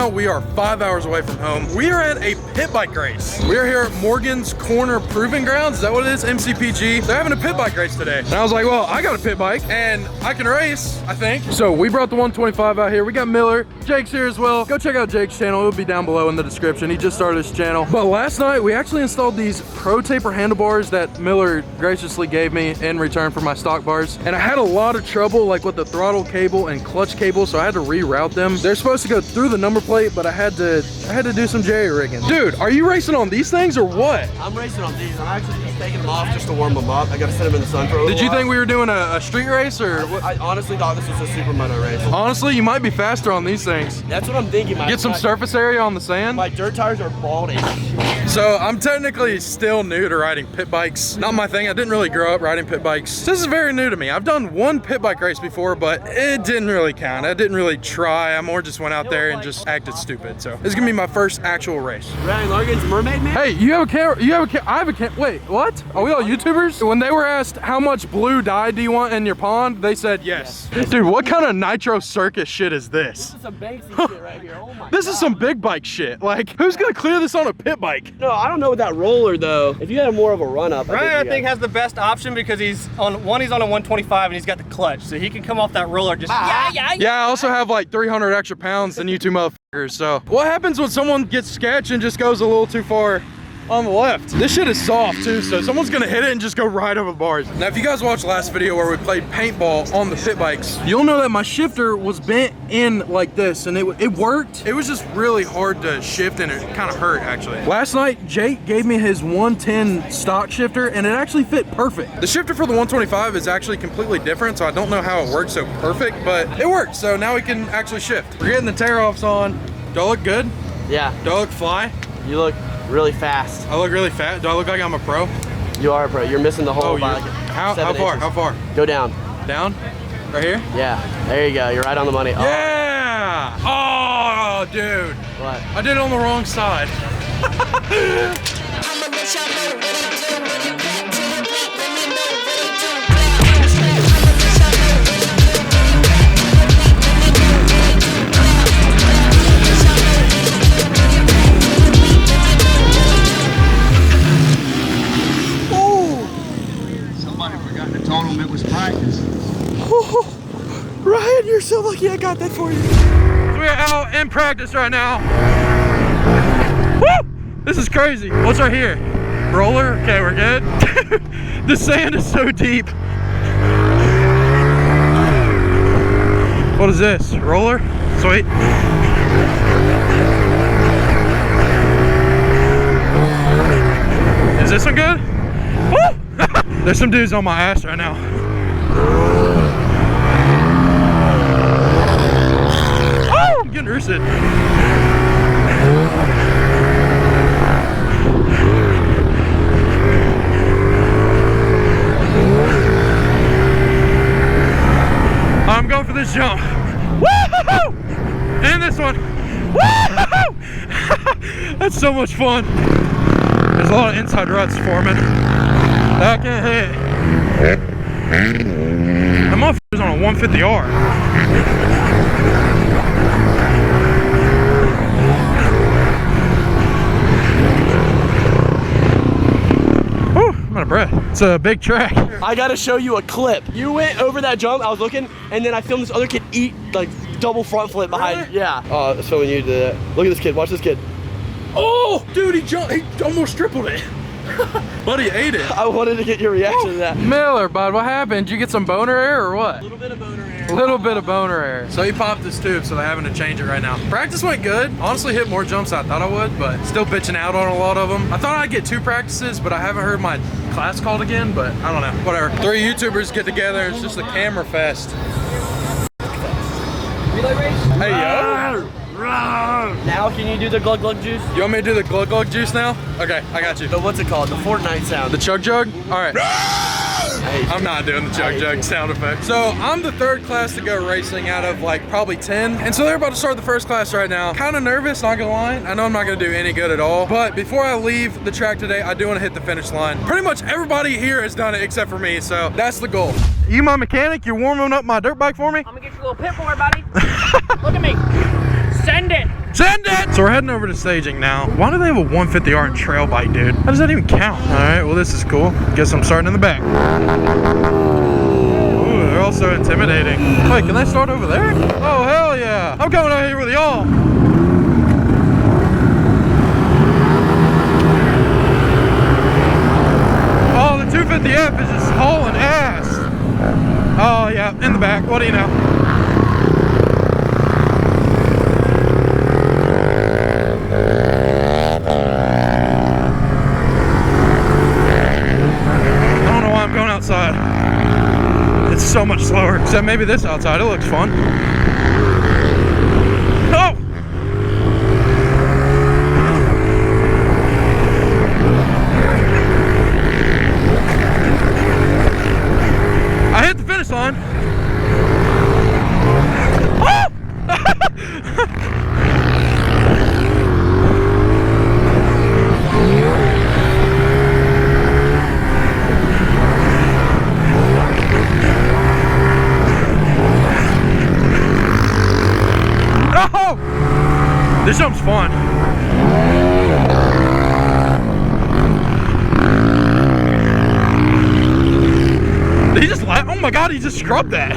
now we are 5 hours away from home. We are at a pit bike race. We are here at Morgan's Corner Proving Grounds. Is that what it is? MCPG. They're having a pit bike race today. And I was like, well, I got a pit bike and I can race, I think. So we brought the 125 out here. We got Miller. Jake's here as well. Go check out Jake's channel. It'll be down below in the description. He just started his channel. But last night we actually installed these Pro Taper handlebars that Miller graciously gave me in return for my stock bars. And I had a lot of trouble like with the throttle cable and clutch cable, so I had to reroute them. They're supposed to go through the number plate, but I had to do some jerry rigging. Dude, are you racing on these things or what? I'm racing on these. I'm actually just taking them off just to warm them up. I gotta set them in the sun for a little Did you while. think we were doing a street race or what? I honestly thought this was a super moto race. Honestly, you might be faster on these things. That's what I'm thinking. Get some surface area on the sand. My dirt tires are bald as shit. So I'm technically still new to riding pit bikes. Not my thing. I didn't really grow up riding pit bikes. This is very new to me. I've done one pit bike race before, but it didn't really count. I didn't really try. I more just went out there and just acted stupid. So this is gonna be my first actual race. Ryan Larkinsss, Mermaid Man? Hey, you have a camera? You have a camera? I have a camera. Wait, what? Are we all YouTubers? When they were asked how much blue dye do you want in your pond, they said yes. Dude, what kind of nitro circus shit is this? This is some Banksy shit right here. Oh my This God. is some big bike shit. Like, who's gonna clear this on a pit bike? No, I don't know with that roller though. If you had more of a run up, Ryan, I think has the best option because he's on a 125 and he's got the clutch, so he can come off that roller just Yeah, I also have like 300 extra pounds than you two motherfuckers. So what happens when someone gets sketch and just goes a little too far on the left? This shit is soft too, so someone's gonna hit it and just go right over the bars. Now, if you guys watched last video where we played paintball on the pit bikes, you'll know that my shifter was bent in like this, and it worked. It was just really hard to shift, and it kind of hurt actually. Last night, Jake gave me his 110 stock shifter, and it actually fit perfect. The shifter for the 125 is actually completely different, so I don't know how it works so perfect, but it worked. So now we can actually shift. We're getting the tear-offs on. Do I look good? Yeah. Do I look fly? You look really fast. I look really fat. Do I look like I'm a pro? You are, bro. You're missing the whole Oh, bike. how far? Inches. How far? Go down. Down? Right here? Yeah. There you go. You're right on the money. Oh. Yeah! Oh, dude. What? I did it on the wrong side. It was practice. Oh, Ryan, you're so lucky I got that for you. We're out in practice right now. Woo! This is crazy. What's right here? Roller? Okay, we're good. The sand is so deep. What is this? Roller? Sweet. Is this one good? Woo! There's some dudes on my ass right now. Oh, I'm getting roosted. I'm going for this jump. Woo-hoo-hoo! And this one. Woo-hoo-hoo! That's so much fun. There's a lot of inside ruts forming. I can't hit. That motherfucker's on a 150R. Whew, I'm out of breath. It's a big track. I gotta show you a clip. You went over that jump, I was looking, and then I filmed this other kid eat like double front flip behind. Really? Yeah. Oh, I was filming you do that. Look at this kid, watch this kid. Oh, dude, he almost tripled it. Buddy ate it. I wanted to get your reaction to that. Miller, bud, what happened? Did you get some boner air or what? A little bit of boner air. A little bit of boner air. So he popped this tube, so they're having to change it right now. Practice went good. Honestly, hit more jumps than I thought I would, but still bitching out on a lot of them. I thought I'd get 2 practices, but I haven't heard my class called again, but I don't know. Whatever. 3 YouTubers get together. It's just a camera fest. Hey, yo. Now can you do the glug glug juice? You want me to do the glug glug juice now? Okay, I got you. The what's it called? The Fortnite sound. The chug jug? All right. I'm not doing the chug jug sound effect. So I'm the 3rd class to go racing out of like probably 10. And so they're about to start the 1st class right now. Kind of nervous, not gonna lie. I know I'm not gonna do any good at all. But before I leave the track today, I do wanna hit the finish line. Pretty much everybody here has done it except for me. So that's the goal. You my mechanic, you're warming up my dirt bike for me? I'm gonna get you a little pit boy, buddy. Look at me. Send it. Send it! So we're heading over to staging now. Why do they have a 150R trail bike, dude? How does that even count? All right, well, this is cool. Guess I'm starting in the back. Ooh, they're all so intimidating. Wait, can they start over there? Oh, hell yeah. I'm coming out here with y'all. Oh, the 250F is just hauling ass. Oh, yeah, in the back. What do you know? Outside. It's so much slower. Except maybe this outside, it looks fun. Oh! I hit the finish line. Oh! This jump's fun. Did he just laugh? Oh my god, he just scrubbed that.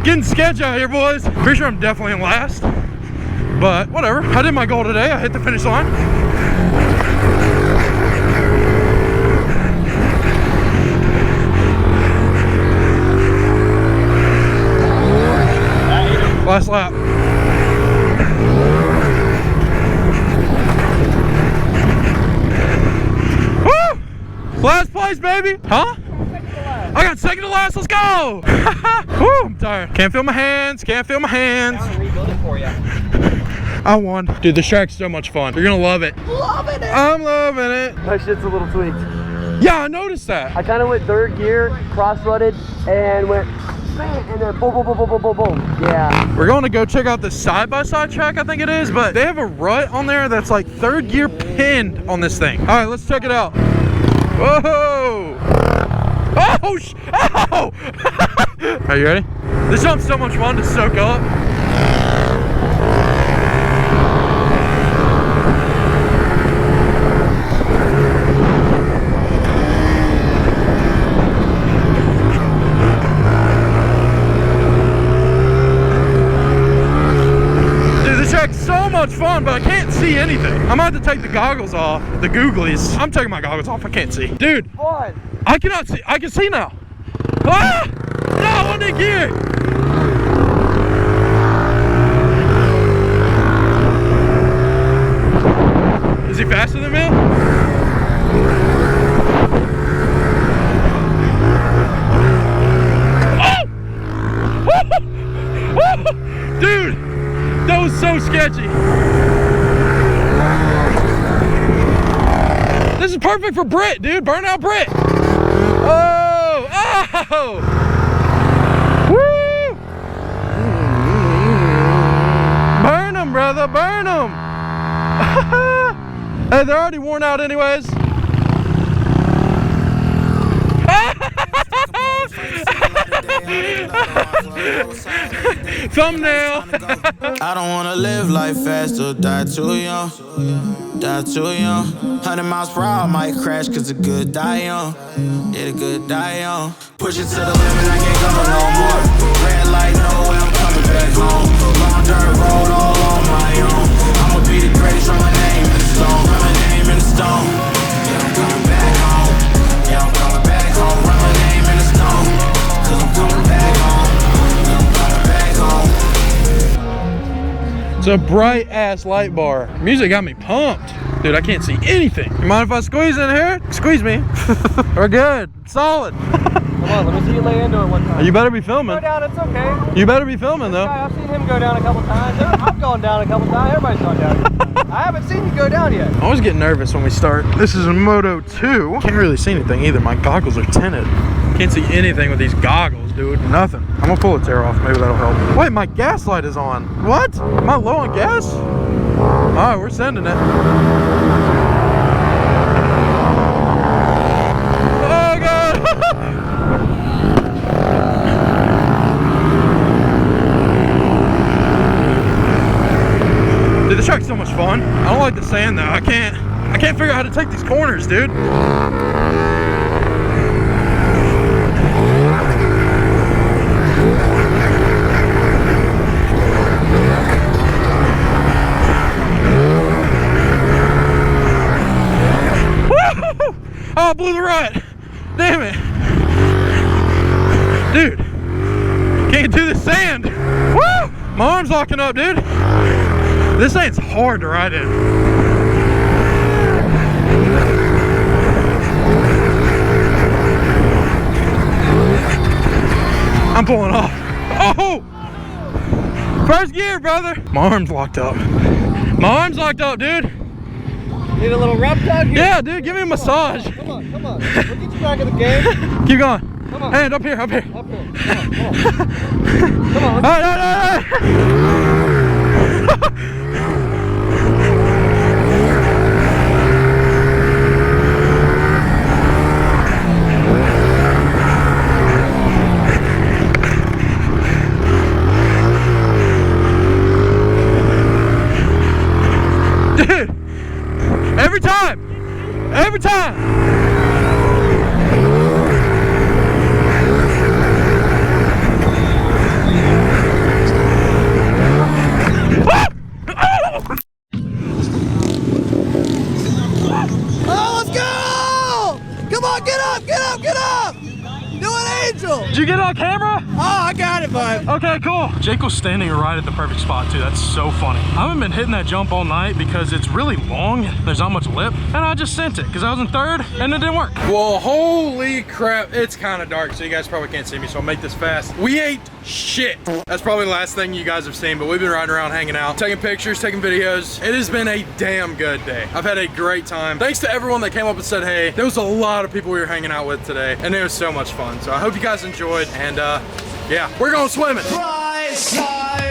Getting sketch out here, boys. Pretty sure I'm definitely in last. But whatever, I did my goal today. I hit the finish line. Last lap. Woo! Last place, baby. Huh? I got second to last. Let's go. Woo, I'm tired. Can't feel my hands. Can't feel my hands. I'm gonna rebuild it for you. I won. Dude, this track's so much fun. You're gonna love it. Loving it. I'm loving it. My shit's a little tweaked. Yeah, I noticed that. I kind of went third gear, cross-rutted, and went bang, and then boom, boom, boom, boom, boom, boom, boom. Yeah. We're going to go check out the side-by-side track, I think it is, but they have a rut on there that's like third gear pinned on this thing. All right, let's check it out. Whoa! Oh! Oh! Are you ready? This jump's so much fun to soak up. So much fun, but I can't see anything. I'm about to take the goggles off, the googlies. I'm taking my goggles off, I can't see. Dude, Fun. I cannot see, I can see now. Ah! No, I'm in gear. Is he faster than me? Oh! Dude! That was so sketchy. This is perfect for Brit, dude. Burn out Brit. Oh! Oh! Woo! Burn them, brother. Burn them. Hey, they're already worn out anyways. Thumbnail. I don't wanna live life fast or die too young. Die too young. 100 miles per hour, I might crash cause the good die young. Yeah, the good die young. Push it to the limit, I can't go no more. Red light, no way, I'm coming back home. Long dirt road all on my own. I'ma be the greatest, write my name in the stone. Write my name in the stone. Yeah, I'm coming back home. Yeah, I'm coming back home. Write my name in the stone. Cause I'm coming back home. Yeah, I'm coming back home. It's a bright ass light bar. Music got me pumped. Dude, I can't see anything. You mind if I squeeze in here? Squeeze me. We're good. Solid. Come on, let me see you lay into it one time. You better be filming. Go down, it's okay. You better be filming though. I've seen him go down a couple times. I've gone down a couple times. Everybody's gone down. I haven't seen you go down yet. I always get nervous when we start. This is a Moto 2. Can't really see anything either. My goggles are tinted. Can't see anything with these goggles, dude. Nothing. I'm gonna pull the tear off. Maybe that'll help. Wait, my gas light is on. What? Am I low on gas? All right, we're sending it. Oh, God. Dude, this track's so much fun. I don't like the sand, though. I can't figure out how to take these corners, dude. Oh, I blew the rut. Damn it. Dude, can't do the sand. Woo! My arm's locking up, dude. This sand's hard to ride in. I'm pulling off. Oh! First gear, brother. My arm's locked up. My arm's locked up, dude. Need a little rub tug here? Yeah, dude, give me a massage. Come on, come on. We'll get you back in the game. Keep going. Come on. Hand up here, up here. Up here. Come on, come on. Come on. All right. Dude, every time. Oh, let's go! Come on, get up! Do an angel! Did you get it on camera? Oh, I got it, bud. Okay, cool. Jake was standing right at the perfect spot too. That's so funny. I haven't been hitting that jump all night because it's really long. There's not much lip. And I just sent it because I was in third and it didn't work. Well, holy crap. It's kind of dark, so you guys probably can't see me, so I'll make this fast. We ate shit. That's probably the last thing you guys have seen, but we've been riding around hanging out, taking pictures, taking videos. It has been a damn good day. I've had a great time. Thanks to everyone that came up and said hey. There was a lot of people we were hanging out with today, and it was so much fun. So I hope you guys enjoyed, and yeah, we're going swimming. Right side.